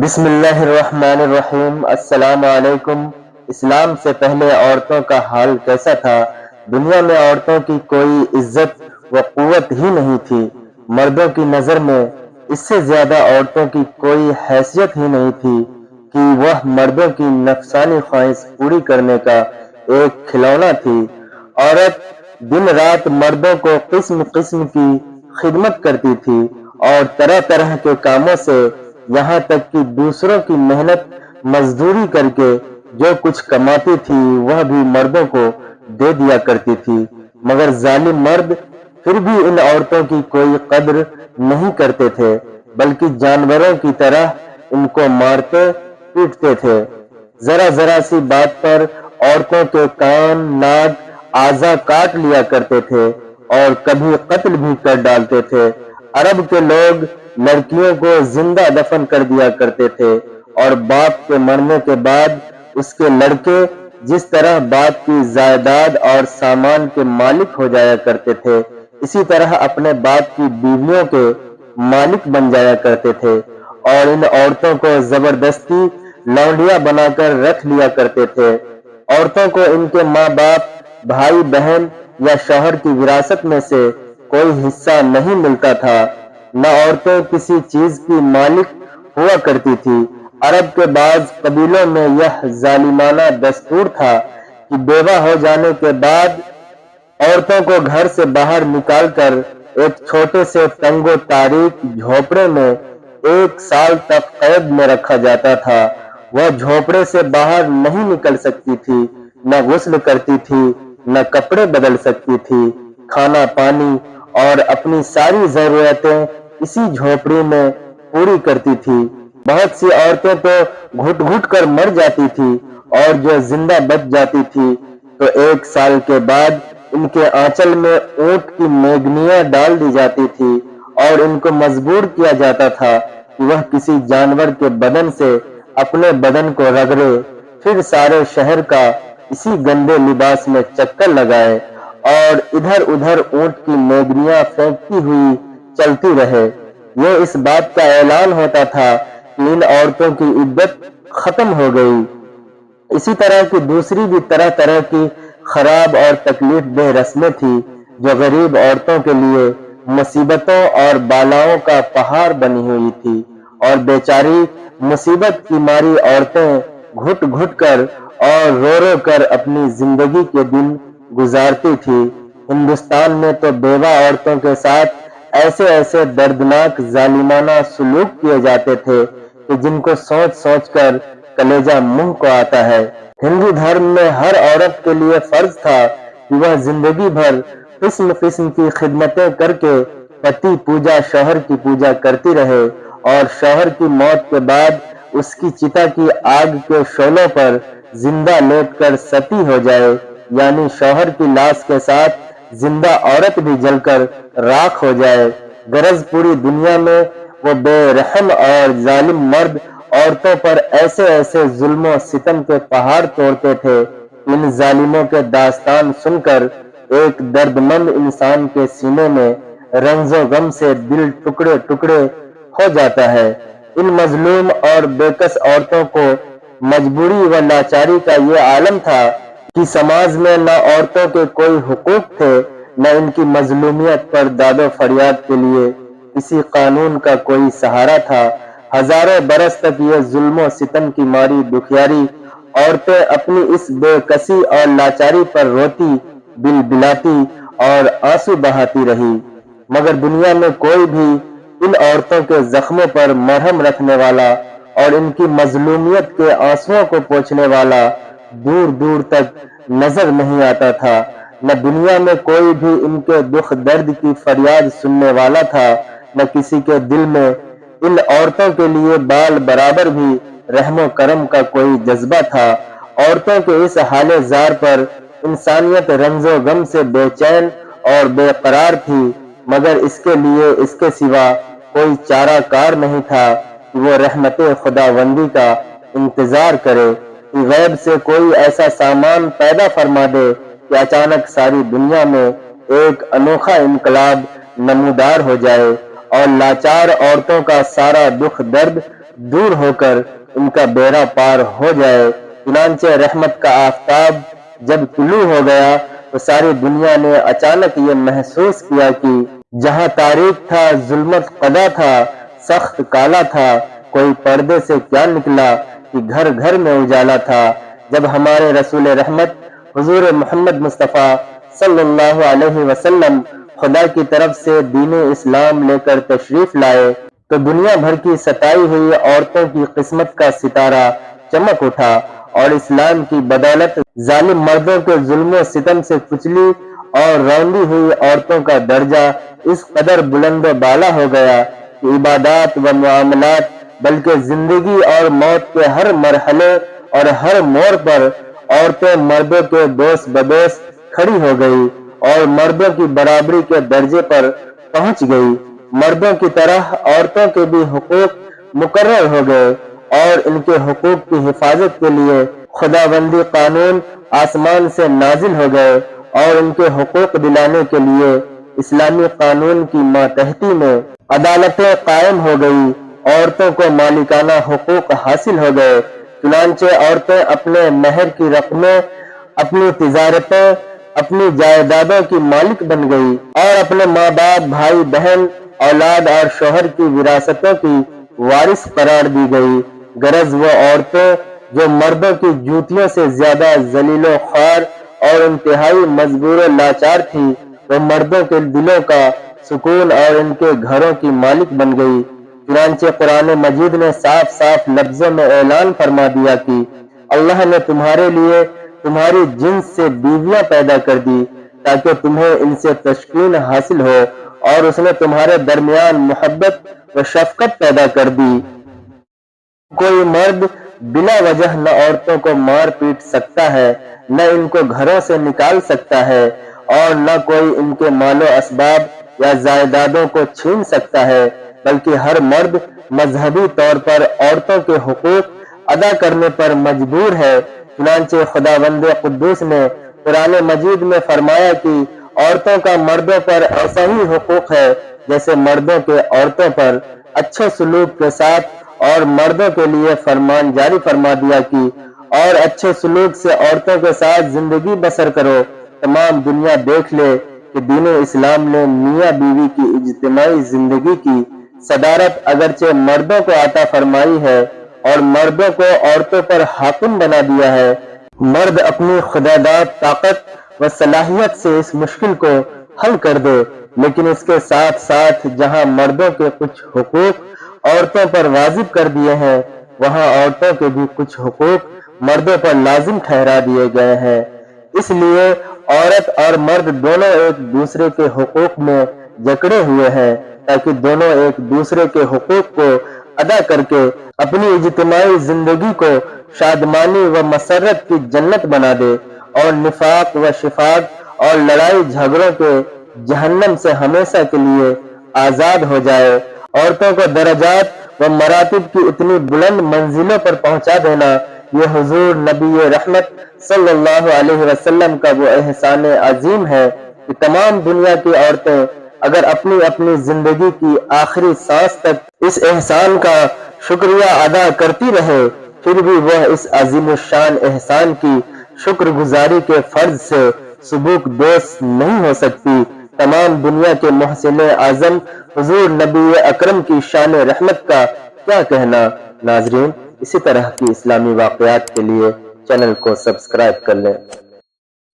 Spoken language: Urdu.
بسم اللہ الرحمن الرحیم۔ السلام علیکم۔ اسلام سے پہلے عورتوں کا حال کیسا تھا؟ دنیا میں عورتوں کی کوئی عزت و قوت ہی نہیں تھی۔ مردوں کی نظر میں اس سے زیادہ عورتوں کی کوئی حیثیت ہی نہیں تھی کہ وہ مردوں کی نفسانی خواہش پوری کرنے کا ایک کھلونا تھی۔ عورت دن رات مردوں کو قسم قسم کی خدمت کرتی تھی اور طرح طرح کے کاموں سے، یہاں تک کہ دوسروں کی محنت مزدوری کر کے جو کچھ کماتی تھی وہ بھی مردوں کو دے دیا کرتی تھی، مگر ظالم مرد پھر بھی ان عورتوں کی کوئی قدر نہیں کرتے تھے، بلکہ جانوروں کی طرح ان کو مارتے پیٹتے تھے۔ ذرا ذرا سی بات پر عورتوں کے کان، ناک، اعضاء کاٹ لیا کرتے تھے اور کبھی قتل بھی کر ڈالتے تھے۔ عرب کے لوگ لڑکیوں کو زندہ دفن کر دیا کرتے تھے اور باپ کے مرنے کے بعد اس کے لڑکے جس طرح باپ کی جائیداد اور سامان کے مالک ہو جایا کرتے تھے، اسی طرح اپنے باپ کی بیویوں کے مالک بن جایا کرتے تھے اور ان عورتوں کو زبردستی لونڈیاں بنا کر رکھ لیا کرتے تھے۔ عورتوں کو ان کے ماں باپ، بھائی بہن یا شوہر کی وراثت میں سے کوئی حصہ نہیں ملتا تھا، نہ عورتیں کسی چیز کی مالک ہوا کرتی تھی۔ عرب کے بعض قبیلوں میں یہ ظالمانہ دستور تھا کہ بیوہ ہو جانے کے بعد عورتوں کو گھر سے باہر نکال کر ایک چھوٹے سے تنگ و تاریک جھونپڑے میں 1 سال تک قید میں رکھا جاتا تھا۔ وہ جھونپڑے سے باہر نہیں نکل سکتی تھی، نہ غسل کرتی تھی، نہ کپڑے بدل سکتی تھی۔ کھانا پانی اور اپنی ساری ضرورتیں اسی جھونپڑی میں پوری کرتی تھی۔ بہت سی عورتیں تو گھٹ گھٹ کر مر جاتی تھی اور جو زندہ بچ جاتی تھی تو 1 سال کے بعد ان کے آنچل میں اونٹ کی میگنیاں ڈال دی جاتی تھی اور ان کو مجبور کیا جاتا تھا کہ وہ کسی جانور کے بدن سے اپنے بدن کو رگڑے، پھر سارے شہر کا اسی گندے لباس میں چکر لگائے اور ادھر ادھر اونٹ کی میگنیاں پھینکتی ہوئی چلتی رہے۔ یہ اس بات کا اعلان ہوتا تھا کہ ان عورتوں کی عدت ختم ہو گئی۔ اسی طرح کی دوسری بھی طرح طرح کی خراب اور تکلیف دہ رسمیں تھیں جو غریب عورتوں کے لیے مصیبتوں اور بالاؤں کا پہاڑ بنی ہوئی تھی، اور بیچاری مصیبت کی ماری عورتیں گھٹ گھٹ کر اور رو رو کر اپنی زندگی کے دن گزارتی تھی۔ ہندوستان میں تو بیوہ عورتوں کے ساتھ ایسے ایسے دردناک ظالمانہ سلوک کیے جاتے تھے کہ جن کو سوچ سوچ کر کلیجہ منہ کو آتا ہے۔ ہندو دھرم میں ہر عورت کے لیے فرض تھا کہ وہ زندگی بھر قسم قسم کی خدمتیں کر کے پتی پوجا، شوہر کی پوجا کرتی رہے اور شوہر کی موت کے بعد اس کی چتا کی آگ کے شعلوں پر زندہ لیٹ کر ستی ہو جائے، یعنی شوہر کی لاش کے ساتھ زندہ عورت بھی جل کر راکھ ہو جائے۔ غرض پوری دنیا میں وہ بے رحم اور ظالم مرد عورتوں پر ایسے ایسے ظلم و ستم کے پہاڑ توڑتے تھے کہ ان ظالموں کے داستان سن کر ایک درد مند انسان کے سینے میں رنج و غم سے دل ٹکڑے ٹکڑے ہو جاتا ہے۔ ان مظلوم اور بےکس عورتوں کو مجبوری و لاچاری کا یہ عالم تھا کہ سماج میں نہ عورتوں کے کوئی حقوق تھے، نہ ان کی مظلومیت پر داد و فریاد کے لیے کسی قانون کا کوئی سہارا تھا۔ ہزاروں برس تک یہ ظلم و ستم کی ماری دکھیاری عورتیں اپنی اس بے کسی اور لاچاری پر روتی، بلبلاتی اور آنسو بہاتی رہی، مگر دنیا میں کوئی بھی ان عورتوں کے زخموں پر مرہم رکھنے والا اور ان کی مظلومیت کے آنسوؤں کو پوچھنے والا دور دور تک نظر نہیں آتا تھا۔ نہ دنیا میں کوئی بھی ان کے دکھ درد کی فریاد سننے والا تھا، نہ کسی کے دل میں ان عورتوں کے لیے بال برابر بھی رحم و کرم کا کوئی جذبہ تھا۔ عورتوں کے اس حال زار پر انسانیت رنج و غم سے بے چین اور بے قرار تھی، مگر اس کے لیے اس کے سوا کوئی چارہ کار نہیں تھا کہ وہ رحمت خداوندی کا انتظار کرے کہ غیب سے کوئی ایسا سامان پیدا فرما دے کہ اچانک ساری دنیا میں ایک انوکھا انقلاب نمودار ہو جائے اور لاچار عورتوں کا سارا دکھ درد دور ہو کر ان کا بیڑا پار ہو جائے۔ چنانچہ رحمت کا آفتاب جب طلوع ہو گیا تو ساری دنیا نے اچانک یہ محسوس کیا کہ جہاں تاریک تھا، ظلمت قضا تھا، سخت کالا تھا، کوئی پردے سے کیا نکلا کہ گھر گھر میں اجالا تھا۔ جب ہمارے رسول رحمت حضور محمد مصطفیٰ صلی اللہ علیہ وسلم خدا کی طرف سے دین اسلام لے کر تشریف لائے تو دنیا بھر کی ستائی ہوئی عورتوں کی قسمت کا ستارہ چمک اٹھا اور اسلام کی بدولت ظالم مردوں کے ظلم و ستم سے کچلی اور روندی ہوئی عورتوں کا درجہ اس قدر بلند و بالا ہو گیا کہ عبادات و معاملات بلکہ زندگی اور موت کے ہر مرحلے اور ہر موڑ پر عورتیں مردوں کے دوست بدوست کھڑی ہو گئی اور مردوں کی برابری کے درجے پر پہنچ گئی۔ مردوں کی طرح عورتوں کے بھی حقوق مقرر ہو گئے اور ان کے حقوق کی حفاظت کے لیے خداوندی قانون آسمان سے نازل ہو گئے اور ان کے حقوق دلانے کے لیے اسلامی قانون کی ماتحتی میں عدالتیں قائم ہو گئی۔ عورتوں کو مالکانہ حقوق حاصل ہو گئے۔ چنانچہ عورتیں اپنے مہر کی رقمیں، اپنی تجارتیں، اپنی جائیدادوں کی مالک بن گئی اور اپنے ماں باپ، بھائی بہن، اولاد اور شوہر کی وراثتوں کی وارث قرار دی گئی۔ غرض وہ عورتیں جو مردوں کی جوتیوں سے زیادہ ذلیل و خوار اور انتہائی مجبور و لاچار تھی، وہ مردوں کے دلوں کا سکون اور ان کے گھروں کی مالک بن گئی۔ چنانچہ قرآن مجید نے صاف صاف لفظوں میں اعلان فرما دیا کہ اللہ نے تمہارے لیے تمہاری جنس سے بیویاں پیدا کر دی تاکہ تمہیں ان سے تسکین حاصل ہو، اور اس نے تمہارے درمیان محبت و شفقت پیدا کر دی۔ کوئی مرد بلا وجہ نہ عورتوں کو مار پیٹ سکتا ہے، نہ ان کو گھروں سے نکال سکتا ہے، اور نہ کوئی ان کے مال و اسباب یا جائیدادوں کو چھین سکتا ہے، بلکہ ہر مرد مذہبی طور پر عورتوں کے حقوق ادا کرنے پر مجبور ہے۔ چنانچہ خداوند قدوس نے قرآن مجید میں فرمایا کہ عورتوں کا مردوں پر ایسا ہی حقوق ہے جیسے مردوں کے عورتوں پر، اچھے سلوک کے ساتھ، اور مردوں کے لیے فرمان جاری فرما دیا کہ اور اچھے سلوک سے عورتوں کے ساتھ زندگی بسر کرو۔ تمام دنیا دیکھ لے کہ دین اسلام نے میاں بیوی کی اجتماعی زندگی کی صدارت اگرچہ مردوں کو عطا فرمائی ہے اور مردوں کو عورتوں پر حاکم بنا دیا ہے، مرد اپنی خداداد طاقت و صلاحیت سے اس مشکل کو حل کر دے، لیکن اس کے ساتھ ساتھ جہاں مردوں کے کچھ حقوق عورتوں پر واجب کر دیے ہیں، وہاں عورتوں کے بھی کچھ حقوق مردوں پر لازم ٹھہرا دیے گئے ہیں۔ اس لیے عورت اور مرد دونوں ایک دوسرے کے حقوق میں جکڑے ہوئے ہیں تاکہ دونوں ایک دوسرے کے حقوق کو ادا کر کے اپنی اجتماعی زندگی کو شادمانی و مسرت کی جنت بنا دے اور نفاق و شفاق اور لڑائی جھگڑوں کے جہنم سے ہمیشہ کے لیے آزاد ہو جائے۔ عورتوں کو درجات و مراتب کی اتنی بلند منزلوں پر پہنچا دینا، یہ حضور نبی رحمت صلی اللہ علیہ وسلم کا وہ احسان عظیم ہے کہ تمام دنیا کی عورتیں اگر اپنی اپنی زندگی کی آخری سانس تک اس احسان کا شکریہ ادا کرتی رہے، پھر بھی وہ اس عظیم الشان احسان کی شکر گزاری کے فرض سے سبوک دوست نہیں ہو سکتی۔ تمام دنیا کے محسن اعظم حضور نبی اکرم کی شان رحمت کا کیا کہنا۔ ناظرین، اسی طرح کی اسلامی واقعات کے لیے چینل کو سبسکرائب کر لیں۔